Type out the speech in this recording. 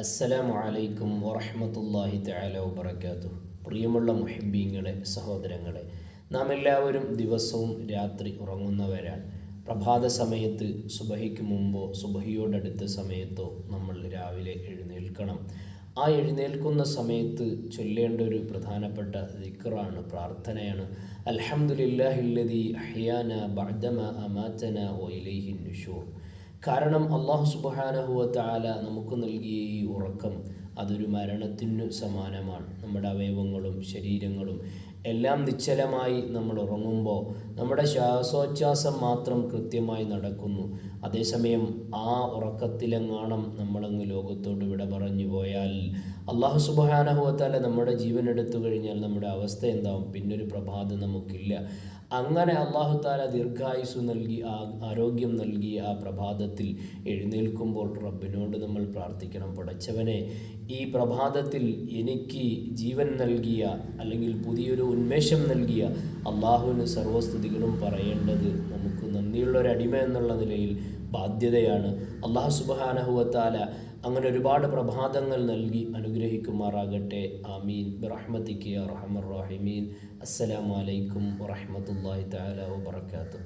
അസ്സലാമു അലൈക്കും വറഹ്മത്തുള്ളാഹി തആല വബറകാതുഹു. പ്രിയമുള്ള മുഹിബ്ബീങ്ങളെ, സഹോദരങ്ങളെ, നാം എല്ലാവരും ദിവസവും രാത്രി ഉറങ്ങുന്നവരാണ്. പ്രഭാത സമയത്ത് സുബഹിക്ക് മുമ്പോ സുബഹിയോടടുത്ത സമയത്തോ നമ്മൾ രാവിലെ എഴുന്നേൽക്കണം. ആ എഴുന്നേൽക്കുന്ന സമയത്ത് ചൊല്ലേണ്ട ഒരു പ്രധാനപ്പെട്ട ദിക്റാണ്, പ്രാർത്ഥനയാണ്. അൽഹംദുലില്ലാഹില്ലദീ അഹ്യാന ബഅദമ അമാതന വഇലൈഹിൻ നുശൂർ. കാരണം അല്ലാഹു സുബ്ഹാനഹു വ തആല നമുക്ക് നൽകിയ ഈ ഉറക്കം അതൊരു മരണത്തിനു സമാനമാണ്. നമ്മുടെ അവയവങ്ങളും ശരീരങ്ങളും എല്ലാം നിശ്ചലമായി നമ്മൾ ഉറങ്ങുമ്പോൾ നമ്മുടെ ശ്വാസോച്ഛ്വാസം മാത്രം കൃത്യമായി നടക്കുന്നു. അതേസമയം ആ ഉറക്കത്തിലെങ്ങാണം നമ്മളങ്ങ് ലോകത്തോട് വിട പറഞ്ഞു പോയാൽ അല്ലാഹു സുബ്ഹാനഹു വ തആല നമ്മുടെ ജീവൻ എടുത്തു കഴിഞ്ഞാൽ നമ്മുടെ അവസ്ഥ എന്താവും? പിന്നൊരു പ്രഭാതം നമുക്കില്ല. അങ്ങനെ അല്ലാഹു തആല ദീർഘായുസ്സു നൽകി, ആരോഗ്യം നൽകി ആ പ്രഭാതത്തിൽ എഴുന്നേൽക്കുമ്പോൾ റബ്ബിനോട് നമ്മൾ പ്രാർത്ഥിക്കണം, പടച്ചവനെ, ഈ പ്രഭാതത്തിൽ എനിക്ക് ജീവൻ നൽകിയ അല്ലെങ്കിൽ പുതിയൊരു ഉന്മേഷം നൽകിയ അള്ളാഹുവിന് സർവ്വസ്തുതികളും പറയേണ്ടത് നമുക്ക് നന്ദിയുള്ളൊരടിമ എന്നുള്ള നിലയിൽ ബാധ്യതയാണ്. അല്ലാഹു സുബ്ഹാനഹു വ തആല അങ്ങനെ ഒരുപാട് പ്രഭാതങ്ങൾ നൽകി അനുഗ്രഹിക്കുമാറാകട്ടെ. ആമീൻ ബിറഹ്മതിക യാ അർഹമർ റഹീമീൻ. അസ്സലാമു അലൈക്കും വറഹ്മത്തുള്ളാഹി തആല വബറകാതുഹു.